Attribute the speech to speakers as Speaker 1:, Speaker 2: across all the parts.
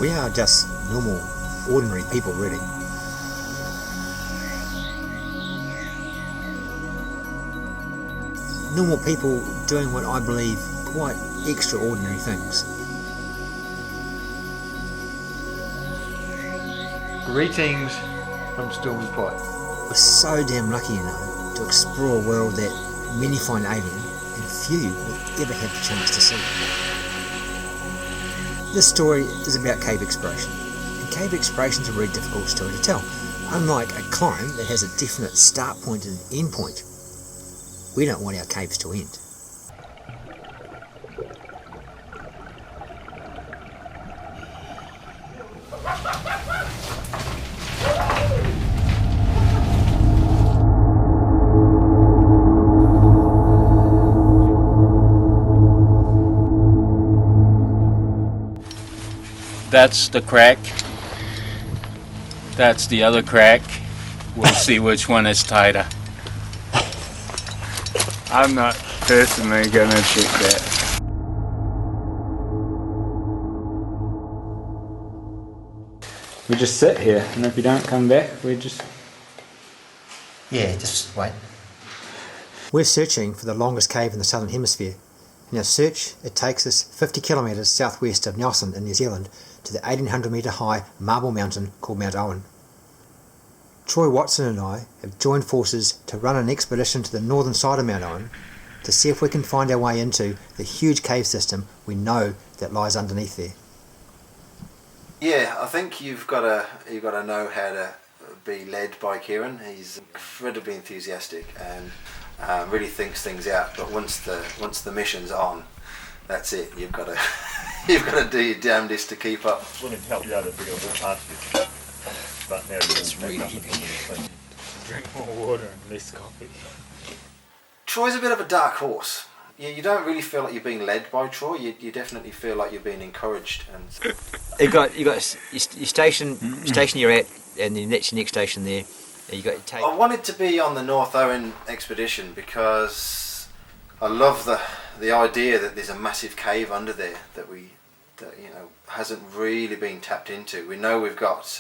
Speaker 1: We are just normal, ordinary people, really. Normal people doing what I believe quite extraordinary things.
Speaker 2: Greetings from Stormy Point.
Speaker 1: We're so damn lucky, to explore a world that many find alien and few will ever have the chance to see. This story is about cave exploration, and cave exploration is a very difficult story to tell. Unlike a climb that has a definite start point and end point, we don't want our caves to end.
Speaker 3: That's the crack. That's the other crack. We'll see which one is tighter. I'm not personally gonna check that. We just sit here, and if you don't come back, we just...
Speaker 1: Yeah, just wait. We're searching for the longest cave in the southern hemisphere. In our search, it takes us 50 kilometres southwest of Nelson in New Zealand to the 1800 metre high marble mountain called Mount Owen. Troy Watson and I have joined forces to run an expedition to the northern side of Mount Owen to see if we can find our way into the huge cave system we know that lies underneath there.
Speaker 4: Yeah, I think you've got to know how to be led by Kieran. He's incredibly enthusiastic and really thinks things out. But once the mission's on, that's it. You've got to do your damnedest to keep up.
Speaker 5: I just wanted to help you out a bit of a part of it. But now it's really heavy.
Speaker 3: Drink more water and less coffee.
Speaker 4: Troy's a bit of a dark horse. You don't really feel like you're being led by Troy. You definitely feel like you're being encouraged. And
Speaker 1: You got your station you're at, and then that's your next station there. You got your take.
Speaker 4: I wanted to be on the North Owen expedition because I love the idea that there's a massive cave under there that hasn't really been tapped into. We know we've got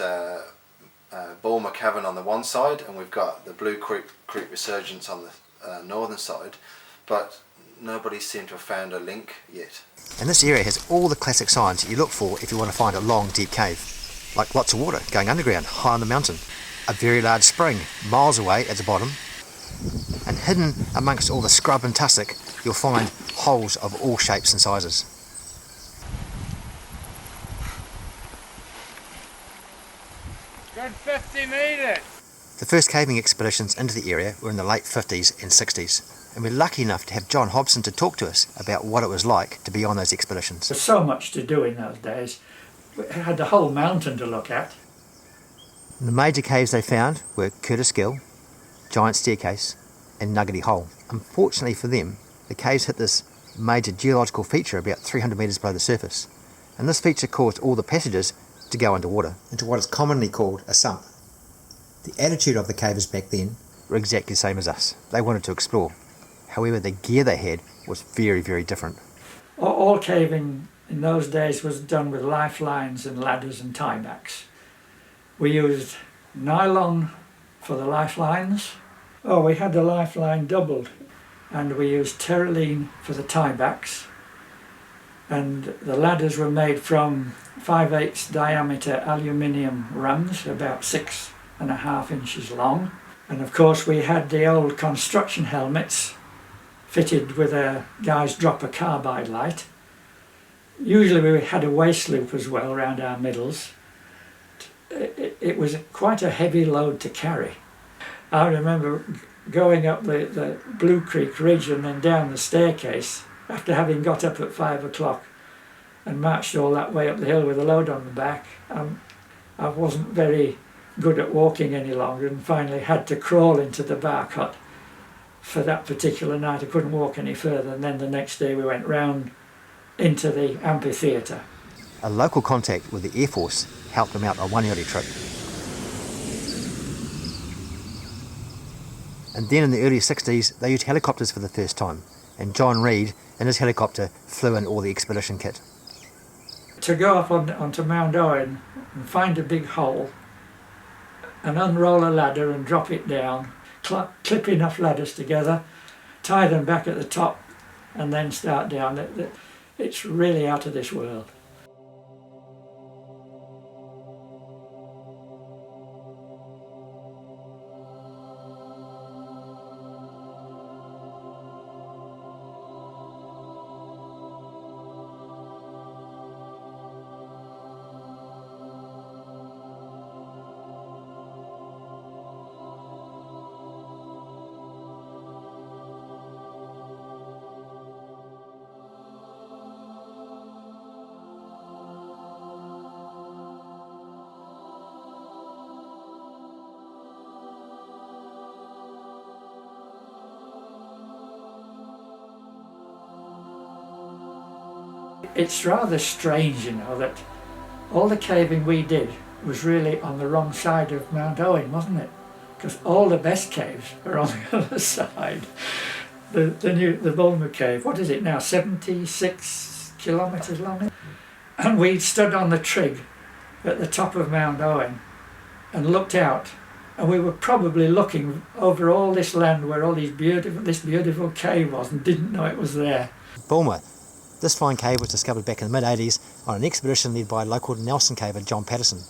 Speaker 4: Bulmer Cavern on the one side, and we've got the Blue Creek Resurgence on the northern side, but nobody seemed to have found a link yet.
Speaker 1: And this area has all the classic signs that you look for if you want to find a long, deep cave. Like lots of water going underground, high on the mountain. A very large spring, miles away at the bottom. And hidden amongst all the scrub and tussock, you'll find holes of all shapes and sizes.
Speaker 3: Good 50 metres!
Speaker 1: The first caving expeditions into the area were in the late 50s and 60s, and we're lucky enough to have John Hobson to talk to us about what it was like to be on those expeditions.
Speaker 6: There's so much to do in those days. We had the whole mountain to look at.
Speaker 1: The major caves they found were Curtis Gill, Giant Staircase and Nuggety Hole. Unfortunately for them, the caves hit this major geological feature about 300 metres below the surface, and this feature caused all the passages to go underwater into what is commonly called a sump. The attitude of the cavers back then were exactly the same as us. They wanted to explore. However, the gear they had was very, very different.
Speaker 6: All caving in those days was done with lifelines and ladders and tiebacks. We used nylon for the lifelines. We had the lifeline doubled, and we used terraline for the tiebacks. And the ladders were made from 5/8 diameter aluminium rungs, about 6.5 inches long. And of course we had the old construction helmets fitted with a guy's dropper carbide light. Usually we had a waist loop as well around our middles. It was quite a heavy load to carry. I remember going up the Blue Creek Ridge and then down the staircase after having got up at 5 o'clock and marched all that way up the hill with a load on the back. I wasn't very good at walking any longer and finally had to crawl into the bark hut for that particular night. I couldn't walk any further, and then the next day we went round into the amphitheatre.
Speaker 1: A local contact with the Air Force helped them out on one early trip. And then in the early 60s they used helicopters for the first time, and John Reed in his helicopter flew in all the expedition kit.
Speaker 6: to go up onto Mount Owen and find a big hole and unroll a ladder and drop it down, clip enough ladders together, tie them back at the top and then start down. It's really out of this world. It's rather strange, you know, that all the caving we did was really on the wrong side of Mount Owen, wasn't it? Because all the best caves are on the other side. The Bulmer cave, what is it now, 76 kilometres long? And we stood on the trig at the top of Mount Owen and looked out, and we were probably looking over all this land where all this beautiful cave was and didn't know it was there.
Speaker 1: Bulmer. This fine cave was discovered back in the mid-80s on an expedition led by local Nelson caver John Patterson.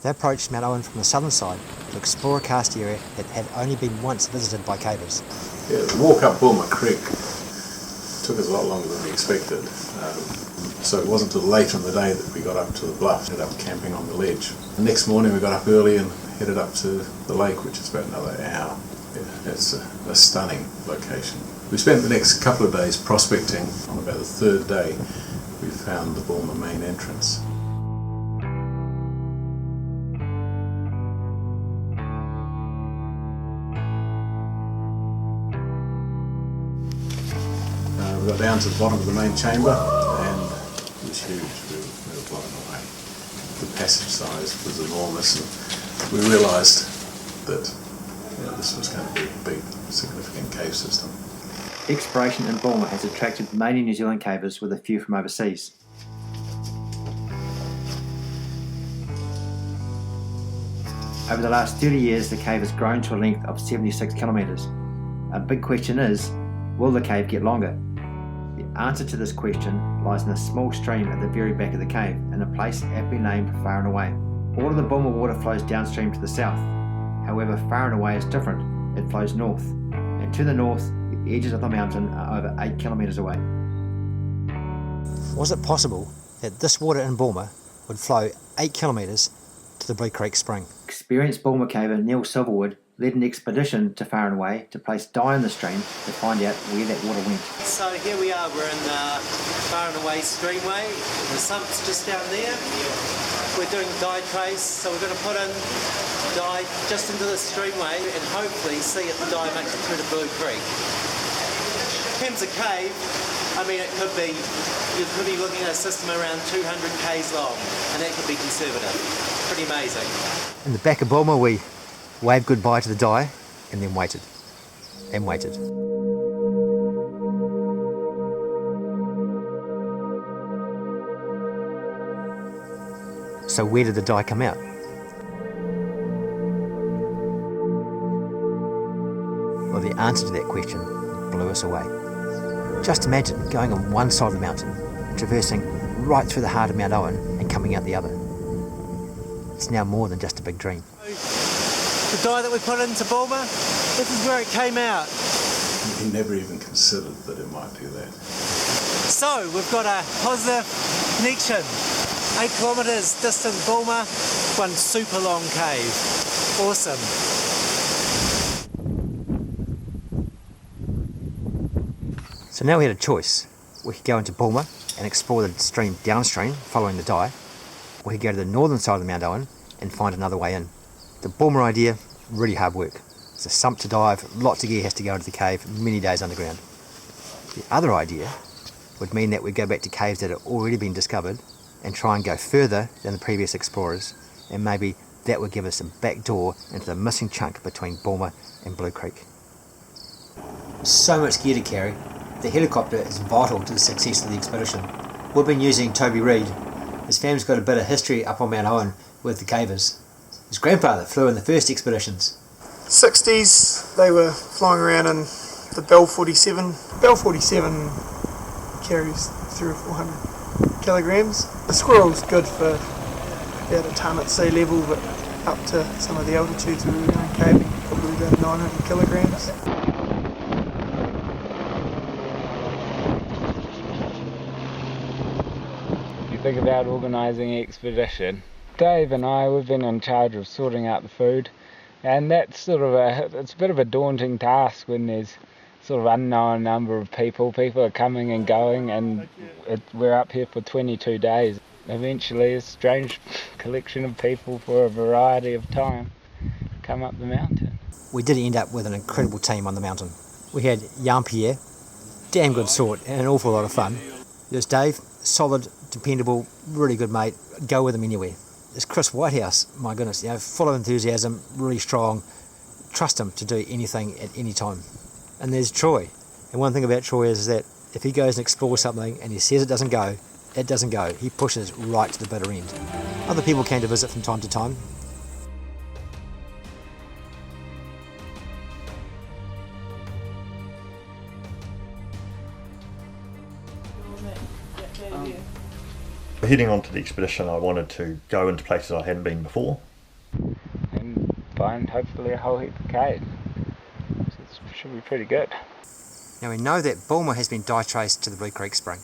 Speaker 1: They approached Mount Owen from the southern side to explore a karst area that had only been once visited by cavers.
Speaker 7: Yeah, the walk up Bulmer Creek took us a lot longer than we expected. So it wasn't until later in the day that we got up to the bluff, ended up camping on the ledge. The next morning we got up early and headed up to the lake, which is about another hour. Yeah, it's a stunning location. We spent the next couple of days prospecting. On about the third day, we found the Bulmer main entrance. We got down to the bottom of the main chamber, and it was huge. We were blown away. The passage size was enormous, and we realised that this was going to be a big, significant cave system.
Speaker 1: Exploration in Bulmer has attracted mainly New Zealand cavers with a few from overseas. Over the last 30 years, the cave has grown to a length of 76 kilometres. A big question is, will the cave get longer? The answer to this question lies in a small stream at the very back of the cave, in a place aptly named Far and Away. All of the Bulmer water flows downstream to the south. However, Far and Away is different. It flows north, and to the north, the edges of the mountain are over 8 kilometres away. Was it possible that this water in Bulmer would flow 8 kilometres to the Blue Creek spring? Experienced Bulmer caver Neil Silverwood led an expedition to Far and Away to place dye in the stream to find out where that water went.
Speaker 8: So here we are, we're in Far and Away streamway. The sump's just down there. We're doing dye trace, so we're going to put in dye just into the streamway and hopefully see if the dye makes it through to Blue Creek. In terms of cave, I mean, you could be looking at a system around 200 k's long, and that could be conservative. Pretty amazing.
Speaker 1: In the back of Bulmer, we waved goodbye to the dye and then waited and waited. So where did the dye come out? Well, the answer to that question blew us away. Just imagine going on one side of the mountain, traversing right through the heart of Mount Owen and coming out the other. It's now more than just a big dream.
Speaker 8: The dye that we put into Bulmer, this is where it came out.
Speaker 7: He never even considered that it might do that.
Speaker 8: So we've got a positive connection. 8 kilometres distant Bulmer, one super long cave. Awesome.
Speaker 1: So now we had a choice. We could go into Bulmer and explore the stream downstream, following the dye. We could go to the northern side of the Mount Owen and find another way in. The Bulmer idea, really hard work. It's a sump to dive, lots of gear has to go into the cave, many days underground. The other idea would mean that we go back to caves that have already been discovered and try and go further than the previous explorers, and maybe that would give us a back door into the missing chunk between Bulmer and Blue Creek. So much gear to carry. The helicopter is vital to the success of the expedition. We've been using Toby Reed, His family's got a bit of history up on Mount Owen with the cavers. His grandfather flew in the first expeditions.
Speaker 9: 60s, they were flying around in the Bell 47. Bell 47 carries 300 or 400 kilograms. The squirrel's good for about a tonne at sea level, but up to some of the altitudes where we were going caving, probably about 900 kilograms.
Speaker 3: You think about organising an expedition. Dave and I, we've been in charge of sorting out the food, and that's sort of it's a bit of a daunting task when there's sort of unknown number of people. People are coming and going, and we're up here for 22 days. Eventually a strange collection of people for a variety of time come up the mountain.
Speaker 1: We did end up with an incredible team on the mountain. We had Jean-Pierre, damn good sort, and an awful lot of fun. There's Dave, solid, dependable, really good mate, go with him anywhere. There's Chris Whitehouse, my goodness, full of enthusiasm, really strong, trust him to do anything at any time. And there's Troy, and one thing about Troy is that if he goes and explores something and he says it doesn't go, it doesn't go. He pushes right to the bitter end. Other people came to visit from time to time.
Speaker 5: Heading on to the expedition, I wanted to go into places I hadn't been before.
Speaker 3: And find hopefully a whole heap of caves. So it should be pretty good.
Speaker 1: Now we know that Bulmer has been dye traced to the Blue Creek Spring.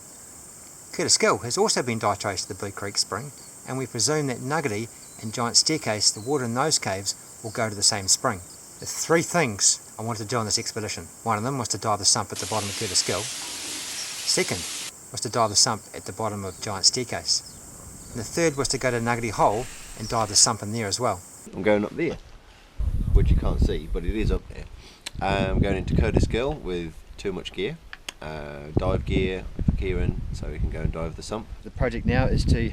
Speaker 1: Curtis Gill has also been dye traced to the Blue Creek Spring, and we presume that Nuggety and Giant Staircase, the water in those caves, will go to the same spring. There's three things I wanted to do on this expedition. One of them was to dive the sump at the bottom of Curtis Gill. Second was to dive the sump at the bottom of Giant Staircase. And the third was to go to Nuggety Hole and dive the sump in there as well.
Speaker 4: I'm going up there, which you can't see, but it is up there. I'm going into Curtis Gill with too much gear. Dive gear for Kieran, so we can go and dive the sump.
Speaker 1: The project now is to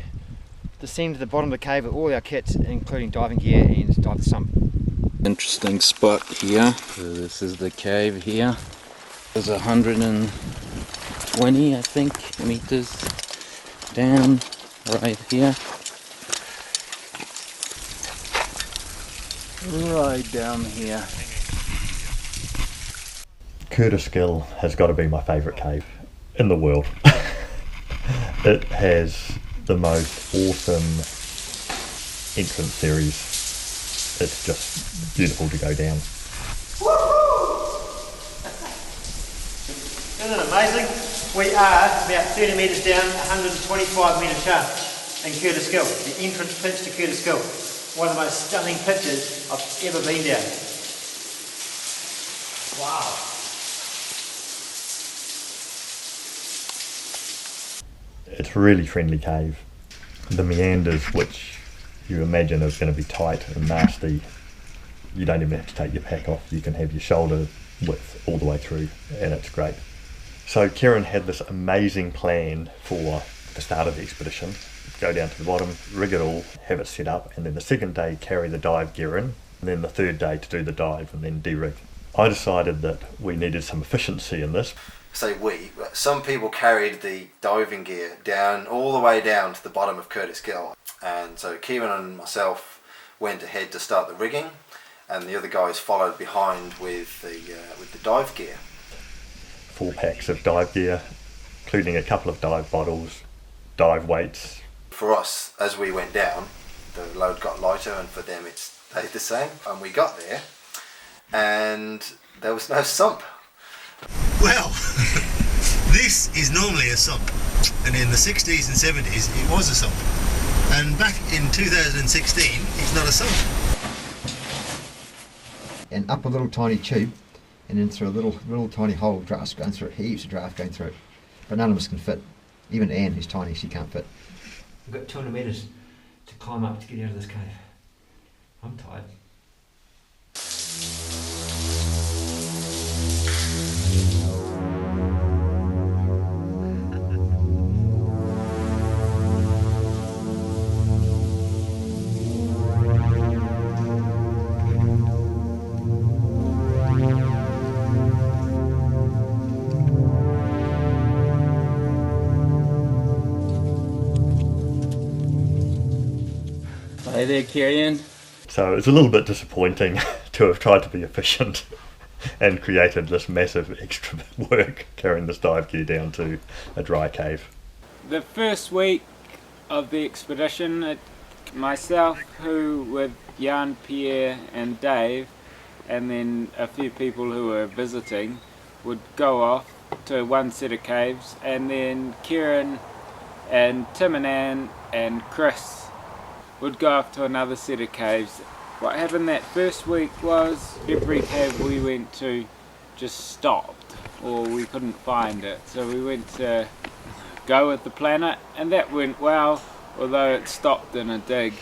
Speaker 1: descend to the bottom of the cave with all our kits, including diving gear, and dive the sump.
Speaker 10: Interesting spot here. So this is the cave here. There's 120, I think, meters down right here. Right down here.
Speaker 5: Curtis Gill has got to be my favourite cave in the world. It has the most awesome entrance series. It's just beautiful to go down.
Speaker 8: Isn't it amazing? We are about 30 metres down, 125 metre shaft in Curtis Gill, the entrance pitch to Curtis Gill. One of the most stunning pitches I've ever been down. Wow.
Speaker 5: It's a really friendly cave. The meanders, which you imagine is going to be tight and nasty, you don't even have to take your pack off. You can have your shoulder width all the way through, and it's great. So Kieran had this amazing plan for the start of the expedition. Go down to the bottom, rig it all, have it set up, and then the second day carry the dive gear in, and then the third day to do the dive and then de-rig. I decided that we needed some efficiency in this.
Speaker 4: Say we, but some people carried the diving gear down, all the way down to the bottom of Curtis Gill. And so Kieran and myself went ahead to start the rigging, and the other guys followed behind with the dive gear.
Speaker 5: 4 packs of dive gear, including a couple of dive bottles, dive weights.
Speaker 4: For us, as we went down, the load got lighter, and for them it stayed the same. And we got there, and there was no sump.
Speaker 11: Well, this is normally a sump, and in the 60s and 70s it was a sump, and back in 2016 it's not a sump.
Speaker 1: And up a little tiny tube, and then through a little tiny hole, draft going through it, heaps of draft going through it, but none of us can fit. Even Anne, who's tiny, she can't fit. We've got 200 metres to climb up to get out of this cave. I'm tired.
Speaker 10: Hi there, Kieran.
Speaker 5: So it's a little bit disappointing to have tried to be efficient and created this massive extra work carrying this dive gear down to a dry cave.
Speaker 3: The first week of the expedition, myself, with Jan, Pierre and Dave, and then a few people who were visiting, would go off to one set of caves, and then Kieran and Tim and Ann and Chris would go off to another set of caves. What happened that first week was every cave we went to just stopped, or we couldn't find it. So we went to Go With The Planet, and that went well, although it stopped in a dig.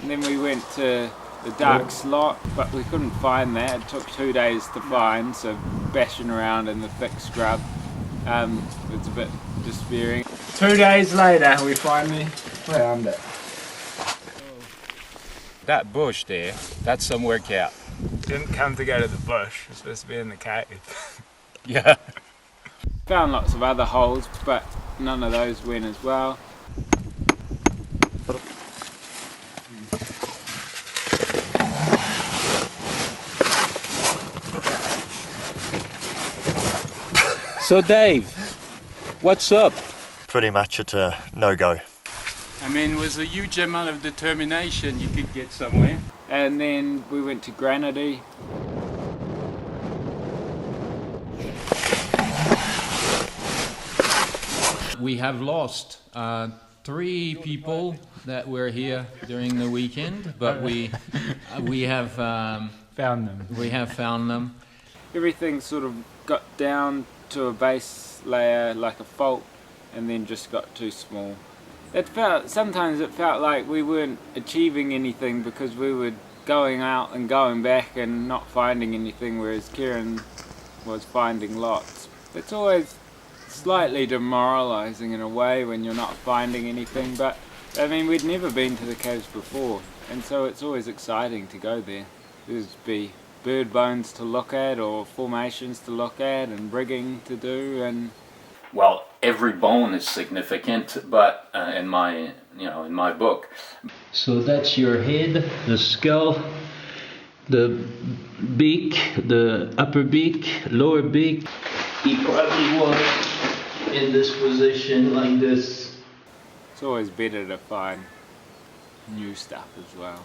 Speaker 3: And then we went to the Dark Slot, but we couldn't find that. It took 2 days to find, so bashing around in the thick scrub. It's a bit despairing. 2 days later we finally found it.
Speaker 10: That bush there, that's some workout.
Speaker 3: Didn't come to go to the bush, it's supposed to be in the cave.
Speaker 10: Yeah.
Speaker 3: Found lots of other holes, but none of those went as well.
Speaker 10: So Dave, what's up?
Speaker 5: Pretty much it's a no-go.
Speaker 3: I mean, with a huge amount of determination you could get somewhere. And then we went to Granity.
Speaker 12: We have lost 3 people that were here during the weekend, but we have
Speaker 3: Found them.
Speaker 12: We have found them.
Speaker 3: Everything sort of got down to a base layer like a fault, and then just got too small. Sometimes it felt like we weren't achieving anything because we were going out and going back and not finding anything, whereas Kieran was finding lots. It's always slightly demoralising in a way when you're not finding anything, but I mean, we'd never been to the caves before, and so it's always exciting to go there. There'd be bird bones to look at, or formations to look at, and rigging to do, and
Speaker 12: Well, every bone is significant, but in my book. So that's your head, the skull, the beak, the upper beak, lower beak. He probably was in this position like this.
Speaker 3: it's always better to find new stuff as well.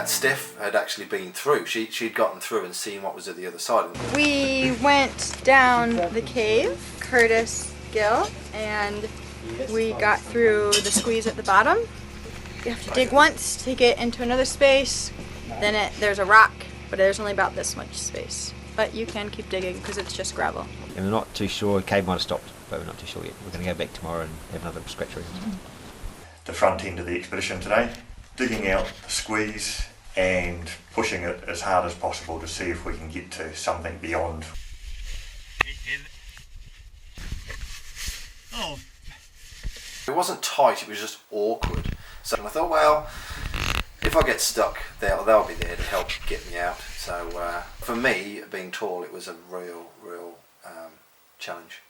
Speaker 4: Steph had actually been through. She'd gotten through and seen what was at the other side.
Speaker 13: We went down the cave, Curtis, Gill, and we got through the squeeze at the bottom. You have to dig once to get into another space, then there's a rock, but there's only about this much space. But you can keep digging because it's just gravel.
Speaker 1: And we're not too sure, the cave might have stopped, but we're not too sure yet. We're going to go back tomorrow and have another scratch around.
Speaker 5: The front end of the expedition today, digging out the squeeze and pushing it as hard as possible to see if we can get to something beyond.
Speaker 11: Oh.
Speaker 4: It wasn't tight, it was just awkward. So I thought, well, if I get stuck, they'll be there to help get me out. So for me, being tall, it was a real challenge.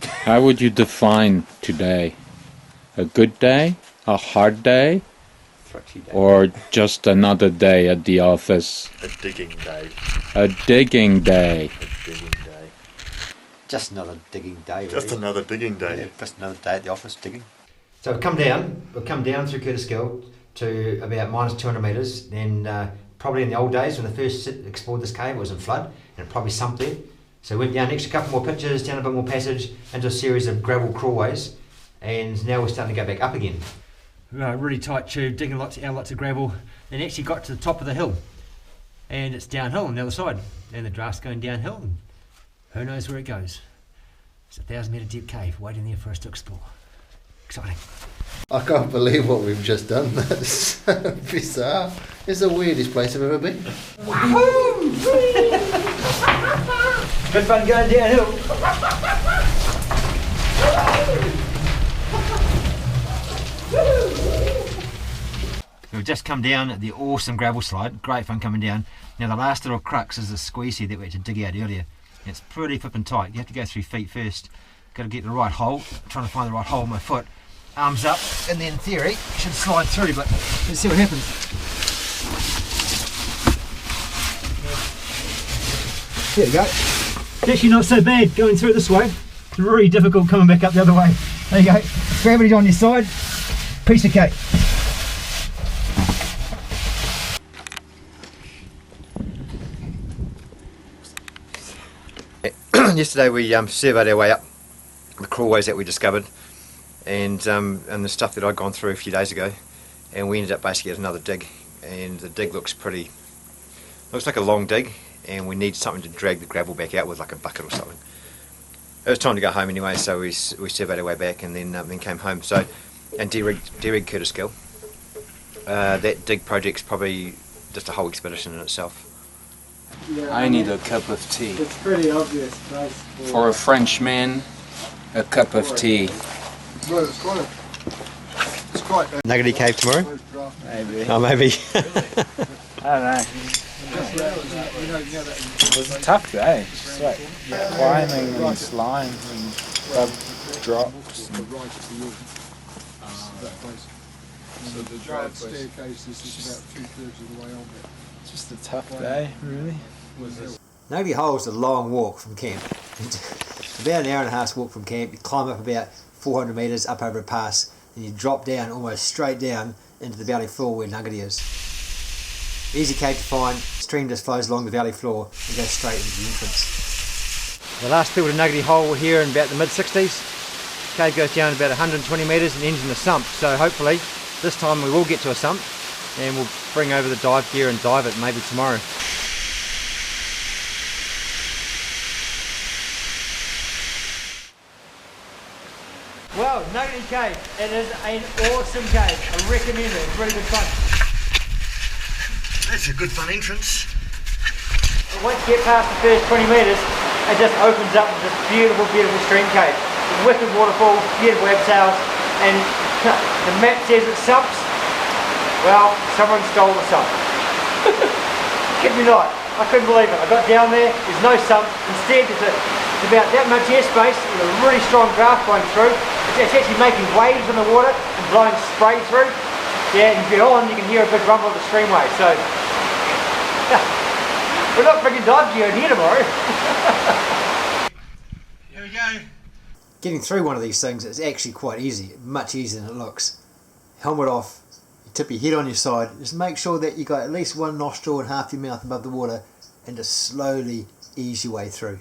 Speaker 10: How would you define today? A good day? A hard day? Or just another day at the office?
Speaker 5: A digging day.
Speaker 10: A digging day.
Speaker 5: A digging day.
Speaker 1: Just another digging day.
Speaker 5: Just
Speaker 1: really.
Speaker 5: another digging day.
Speaker 1: Yeah, just another day at the office digging. So we've come down through Curtis Gill to about minus 200 metres. Then probably in the old days when they first explored this cave, it was in flood and it probably sumped there. So we went down next a couple more pitches, down a bit more passage, into a series of gravel crawlways, and now we're starting to go back up again. Really tight tube, digging out lots of gravel, and actually got to the top of the hill, and it's downhill on the other side, and the draft's going downhill, and who knows where it goes. It's a 1,000-metre deep cave waiting there for us to explore. Exciting.
Speaker 11: I can't believe what we've just done. That's so bizarre. It's the weirdest place I've ever been.
Speaker 1: Woohoo! Good fun going downhill. We've just come down the awesome gravel slide, great fun coming down. Now the last little crux is the squeeze here that we had to dig out earlier. It's pretty flippin' tight. You have to go 3 feet first. Got to get the right hole. I'm trying to find the right hole with my foot. Arms up, and then in theory, it should slide through, but let's see what happens. There we go. It's actually not so bad going through it this way. It's really difficult coming back up the other way. There you go. Gravity's on your side. Piece of cake. Yesterday we surveyed our way up the crawlways that we discovered and the stuff that I'd gone through a few days ago, and we ended up basically at another dig, and the dig looks like a long dig, and we need something to drag the gravel back out with, like a bucket or something. It was time to go home anyway, so we surveyed our way back and then came home. So, and de-rigged Curtis Gill. That dig project's probably just a whole expedition in itself.
Speaker 10: I need a cup of tea.
Speaker 9: It's pretty obvious, right?
Speaker 10: For a Frenchman, a cup of tea.
Speaker 2: Well, it's quite
Speaker 1: Nuggety cave tomorrow?
Speaker 3: Maybe.
Speaker 1: Oh, maybe.
Speaker 3: I don't know. It was a tough day. Just like climbing and slime and drops.
Speaker 2: So the giant staircase is about 2/3 of the way on there.
Speaker 3: Just a tough day, really.
Speaker 1: Nuggety Hole's a long walk from camp. About an hour and a half's walk from camp. You climb up about 400 metres up over a pass, and you drop down almost straight down into the valley floor where Nuggety is. Easy cave to find. Stream just flows along the valley floor and goes straight into the entrance. The last people to Nuggety Hole were here in about the mid-60s. Cave goes down about 120 metres and ends in a sump, so hopefully this time we will get to a sump and we'll bring over the dive gear and dive it maybe tomorrow. Well, Nuggety Cave, it is an awesome cave. I recommend it, it's really good fun.
Speaker 11: That's a good fun entrance.
Speaker 1: Once you get past the first 20 metres, it just opens up with this beautiful, beautiful stream cave. Wicked waterfall, beautiful abseils, and the map says it sumps. Well, someone stole the sump. Kid me not, I couldn't believe it. I got down there, there's no sump. Instead, it's about that much airspace with a really strong draft going through. It's actually making waves in the water and blowing spray through. Yeah, and if you're on, you can hear a big rumble of the streamway. So, we're not bringing dive gear in here tomorrow.
Speaker 11: Here we go.
Speaker 1: Getting through one of these things is actually quite easy, much easier than it looks. Helmet off, you tip your head on your side, just make sure that you got at least one nostril and half your mouth above the water, and just slowly ease your way through.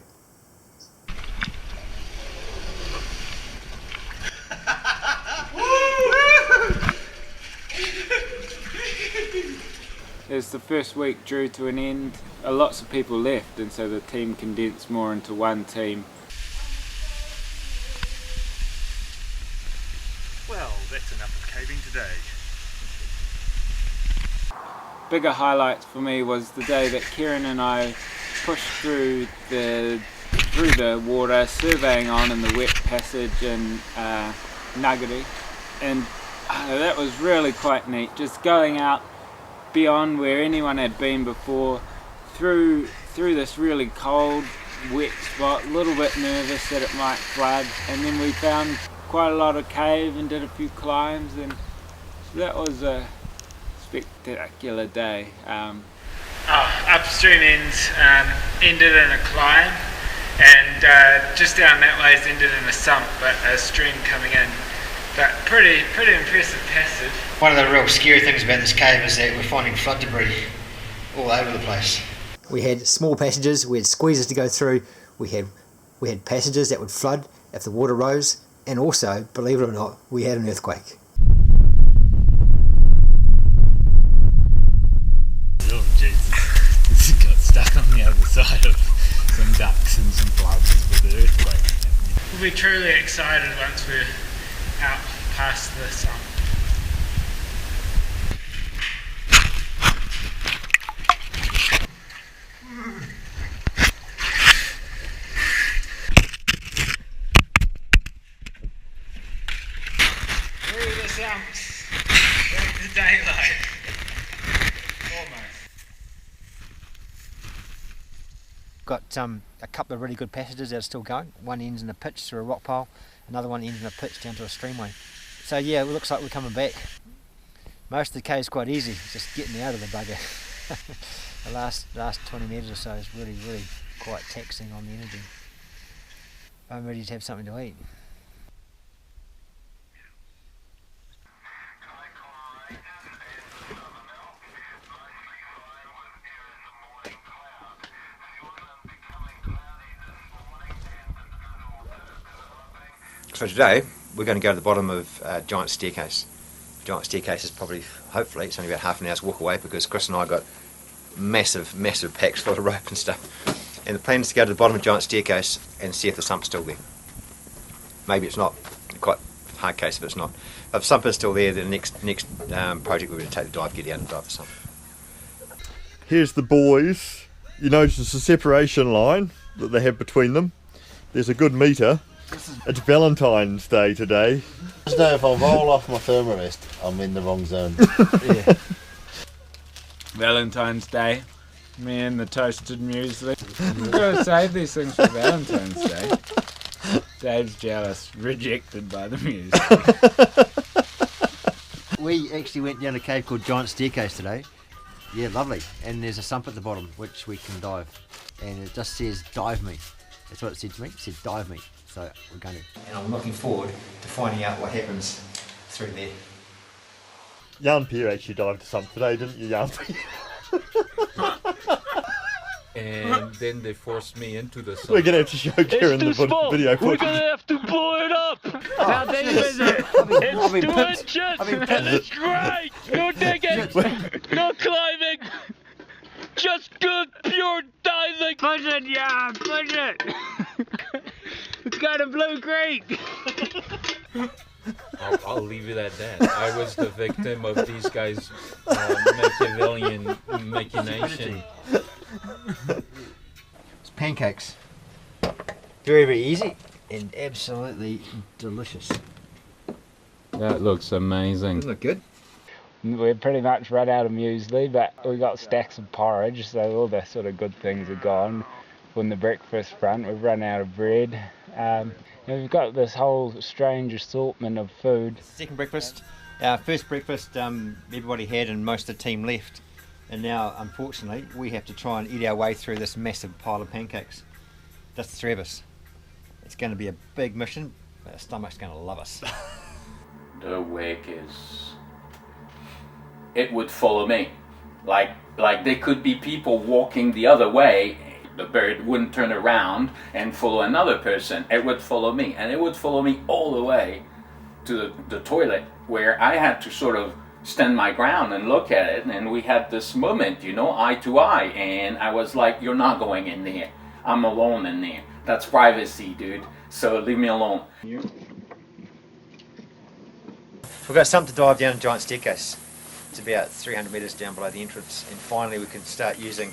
Speaker 3: As the first week drew to an end, lots of people left, and so the team condensed more into one team.
Speaker 11: Well, that's enough of caving today.
Speaker 3: Bigger highlights for me was the day that Kieran and I pushed through the water, surveying on in the wet passage in Nuggety, and that was really quite neat. Just going out beyond where anyone had been before, through this really cold, wet spot, a little bit nervous that it might flood, and then we found quite a lot of cave and did a few climbs, and that was a spectacular day.
Speaker 14: Upstream ends ended in a climb, and just down that way is ended in a sump, but a stream coming in. But pretty impressive passage.
Speaker 1: One of the real scary things about this cave is that we're finding flood debris all over the place. We had small passages, we had squeezes to go through, we had passages that would flood if the water rose, and also, believe it or not, we had an earthquake.
Speaker 14: Oh Jesus, it got stuck on the other side of some ducks and some plugs with the earthquake. We'll be truly excited once we're out past the sump. Through the sumps, into daylight.
Speaker 1: Got a couple of really good passages that are still going. One ends in a pitch through a rock pile, another one ends in a pitch down to a streamway. So yeah, it looks like we're coming back. Most of the cave's quite easy, just getting out of the bugger. The last 20 metres or so is really quite taxing on the energy. I'm ready to have something to eat. So today we're going to go to the bottom of Giant Staircase. Giant Staircase is probably, hopefully, it's only about half an hour's walk away because Chris and I got massive packs full of rope and stuff. And the plan is to go to the bottom of Giant Staircase and see if the sump's still there. Maybe it's not, quite hard case if it's not. If the sump is still there, then the next project we're going to take the dive, get out and dive the sump.
Speaker 5: Here's the buoys. You notice the separation line that they have between them. There's a good metre. It's Valentine's Day today.
Speaker 11: Just know if I roll off my thermarest, I'm in the wrong zone.
Speaker 3: Yeah. Valentine's Day. Me and the toasted muesli. We've got to save these things for Valentine's Day. Dave's jealous. Rejected by the muesli.
Speaker 1: We actually went down a cave called Giant Staircase today. Yeah, lovely. And there's a sump at the bottom which we can dive. And it just says, dive me. That's what it said to me. It said, dive me. So we're going to. And I'm looking forward to finding out what happens through there.
Speaker 5: Jan Pierre actually dived the sump today, didn't you, Jan Pierre?
Speaker 10: And then they forced me into the sump.
Speaker 5: We're going to have to show Kieran the video footage.
Speaker 14: We're going to have to blow it up. How deep is it? It's 2 inches and it's great. No digging, no climbing. Just good pure diving. Push it, yeah, push it. It's got a blue creek.
Speaker 10: I'll leave it at that. I was the victim of these guys' Machiavellian machination.
Speaker 1: It's pancakes. Very easy and absolutely delicious.
Speaker 10: That looks amazing.
Speaker 1: Doesn't it look good?
Speaker 3: We're pretty much run out of muesli, but we got stacks of porridge, so all the sort of good things are gone. On the breakfast front, we've run out of bread. And we've got this whole strange assortment of food.
Speaker 1: Second breakfast. Our first breakfast everybody had and most of the team left. And now, unfortunately, we have to try and eat our way through this massive pile of pancakes. Just the three of us. It's going to be a big mission, but our stomach's going to love us.
Speaker 12: The wake is... It would follow me. Like there could be people walking the other way. The bird wouldn't turn around and follow another person. It would follow me, and it would follow me all the way to the toilet, where I had to sort of stand my ground and look at it, and we had this moment, you know, eye to eye, and I was like, you're not going in there. I'm alone in there. That's privacy, dude. So leave me alone.
Speaker 1: We've got something to dive down a Giant Staircase. It's about 300 metres down below the entrance, and finally we can start using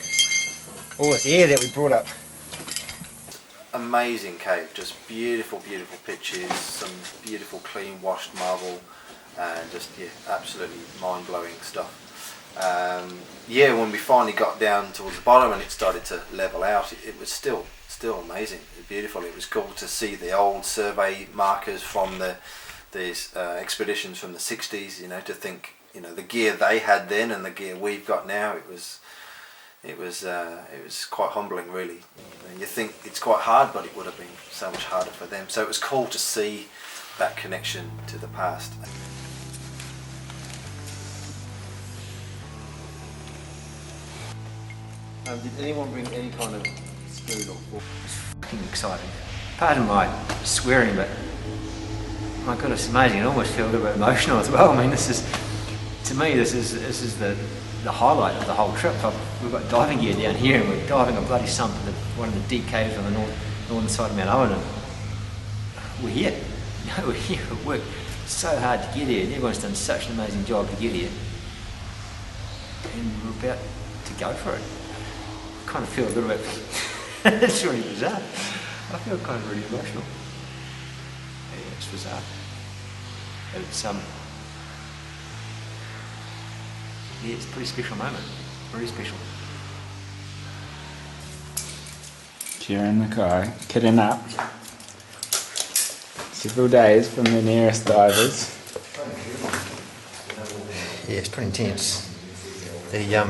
Speaker 1: all this air that we brought up.
Speaker 4: Amazing cave, just beautiful pitches, some beautiful clean washed marble, and just absolutely mind-blowing stuff. When we finally got down towards the bottom and it started to level out, it was still amazing, beautiful. It was cool to see the old survey markers from these expeditions from the 60s, you know, to think, you know, the gear they had then and the gear we've got now, it was quite humbling, really. You think it's quite hard, but it would have been so much harder for them. So it was cool to see that connection to the past.
Speaker 1: Did anyone bring any kind of spoon or fork? It's fucking exciting. Pardon my swearing, but my God, it's amazing. I almost feel a little bit emotional as well. I mean, to me, this is the highlight of the whole trip. We've got diving gear down here and we're diving a bloody sump in one of the deep caves on the northern side of Mount Owen, and we're here. We're here. It worked so hard to get here, and everyone's done such an amazing job to get here. And we're about to go for it. I kind of feel a little bit... it's really bizarre. I feel kind of really emotional. Yeah, it's bizarre. But it's, it's a pretty special moment. Very special.
Speaker 3: Kieran and Mckay kitting up. Several days from the nearest divers.
Speaker 1: Yeah, it's pretty intense. The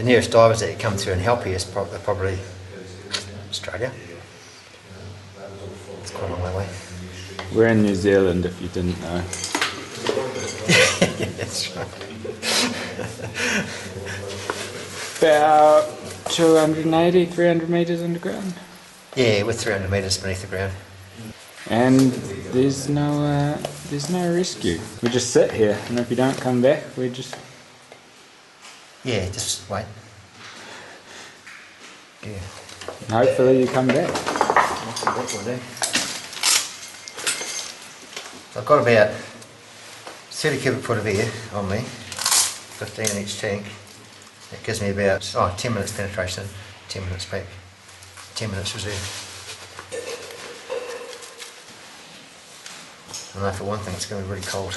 Speaker 1: nearest divers that come through and help you is probably Australia. It's quite a long way away.
Speaker 3: We're in New Zealand, if you didn't know.
Speaker 1: Yeah, that's right.
Speaker 3: About 280, 300 metres underground.
Speaker 1: Yeah, we're 300 metres beneath the ground.
Speaker 3: And there's no rescue. We just sit here, and if you don't come back, we just...
Speaker 1: Yeah, just wait. Yeah.
Speaker 3: And hopefully you come back.
Speaker 1: I've got about 30 cubic foot of air on me, 15 in each tank. That gives me about 10 minutes penetration, 10 minutes back, 10 minutes reserve. I know for one thing it's going to be really cold.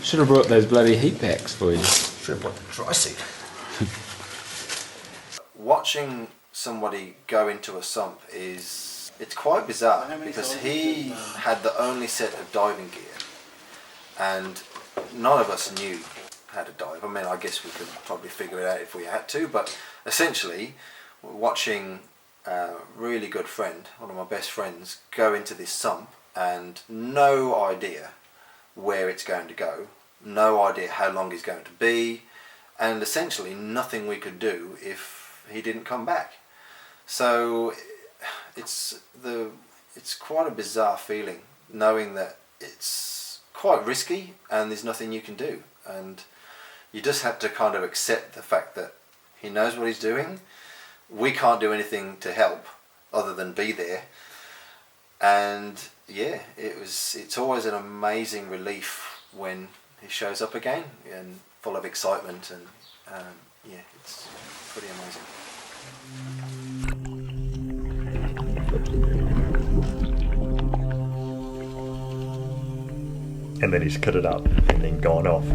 Speaker 3: Should have brought those bloody heat packs for you.
Speaker 1: Should have brought the dry suit.
Speaker 4: Watching somebody go into a sump it's quite bizarre because he had the only set of diving gear and none of us knew how to dive. I mean, I guess we could probably figure it out if we had to, but essentially watching a really good friend, one of my best friends, go into this sump and no idea where it's going to go, no idea how long he's going to be, and essentially nothing we could do if he didn't come back. So it's quite a bizarre feeling knowing that it's quite risky and there's nothing you can do, and you just have to kind of accept the fact that he knows what he's doing. We can't do anything to help other than be there, and yeah, it's always an amazing relief when he shows up again and full of excitement, and yeah, it's pretty amazing.
Speaker 5: And then he's kitted up and then gone off.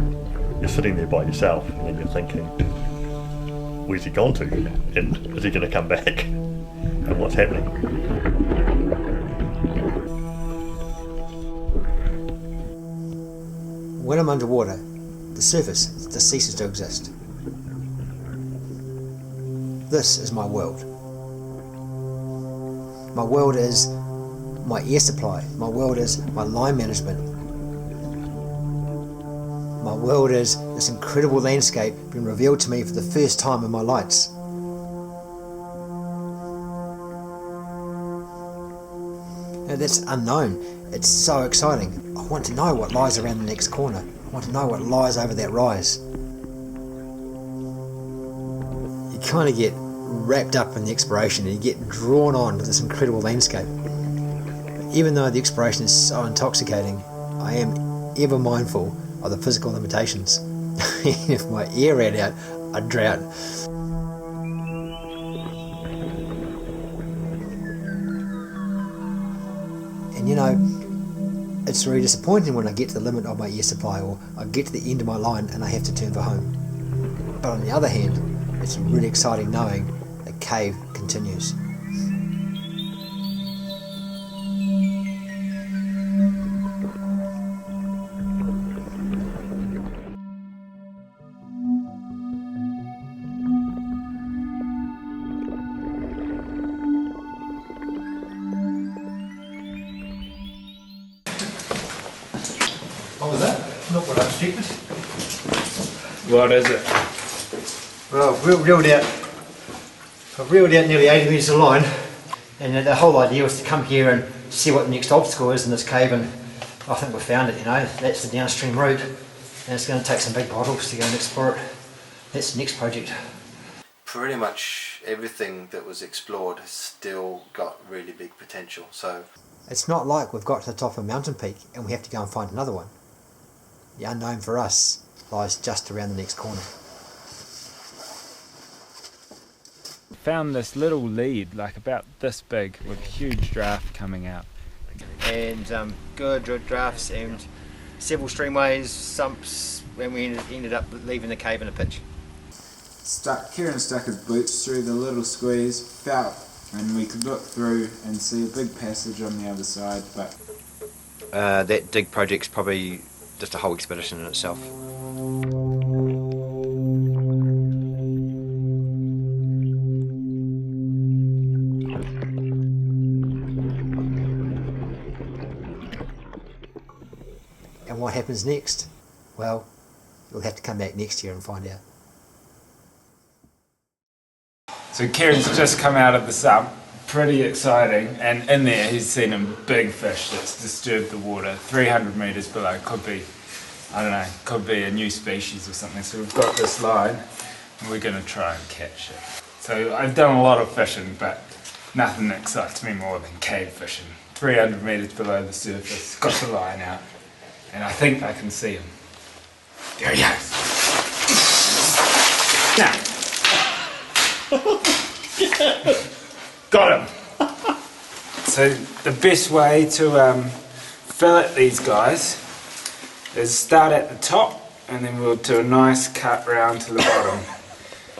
Speaker 5: You're sitting there by yourself and then you're thinking, where's he gone to? And is he going to come back? And what's happening?
Speaker 1: When I'm underwater, the surface just ceases to exist. This is my world. My world is my air supply. My world is my line management. My world is this incredible landscape being revealed to me for the first time in my lights. Now that's unknown. It's so exciting. I want to know what lies around the next corner. I want to know what lies over that rise. You kind of get wrapped up in the exploration and you get drawn on to this incredible landscape. But even though the exploration is so intoxicating, I am ever mindful of the physical limitations. If my air ran out, I'd drown. And you know, it's really disappointing when I get to the limit of my air supply, or I get to the end of my line and I have to turn for home. But on the other hand, it's really exciting knowing the cave continues. What was that? Not what I expected.
Speaker 3: What is it?
Speaker 1: Well, I've reeled out nearly 80 metres of line, and the whole idea was to come here and see what the next obstacle is in this cave, and I think we've found it, you know. That's the downstream route, and it's going to take some big bottles to go and explore it. That's the next project.
Speaker 4: Pretty much everything that was explored has still got really big potential, so...
Speaker 1: It's not like we've got to the top of a mountain peak and we have to go and find another one. The unknown for us lies just around the next corner.
Speaker 3: Found this little lead, like about this big, with huge draft coming out.
Speaker 1: And good drafts, and several streamways, sumps, and we ended up leaving the cave in a pitch.
Speaker 15: Kieran stuck his boots through the little squeeze, felt, and we could look through and see a big passage on the other side, but...
Speaker 1: that dig project's probably just a whole expedition in itself. And what happens next? Well, you'll have to come back next year and find out.
Speaker 3: So Kieran's just come out of the sump, pretty exciting, and in there he's seen a big fish that's disturbed the water, 300 metres below. Could be, I don't know, could be a new species or something. So we've got this line and we're going to try and catch it. So I've done a lot of fishing, but nothing excites me more than cave fishing. 300 metres below the surface, got the line out, and I think I can see him. There he goes. Now. Got him. So the best way to fillet these guys is start at the top and then we'll do a nice cut round to the bottom.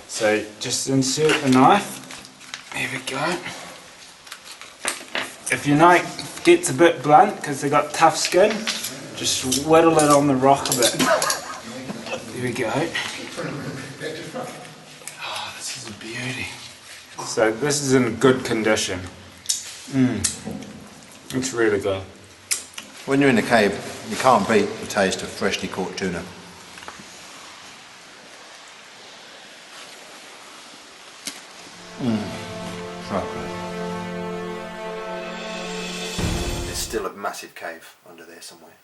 Speaker 3: So just insert the knife. There we go. If your knife gets a bit blunt because they've got tough skin, just whittle it on the rock a bit. There we go. Oh, this is a beauty. So this is in good condition. It's really good.
Speaker 4: When you're in the cave, you can't beat the taste of freshly caught tuna. There's still a massive cave under there somewhere.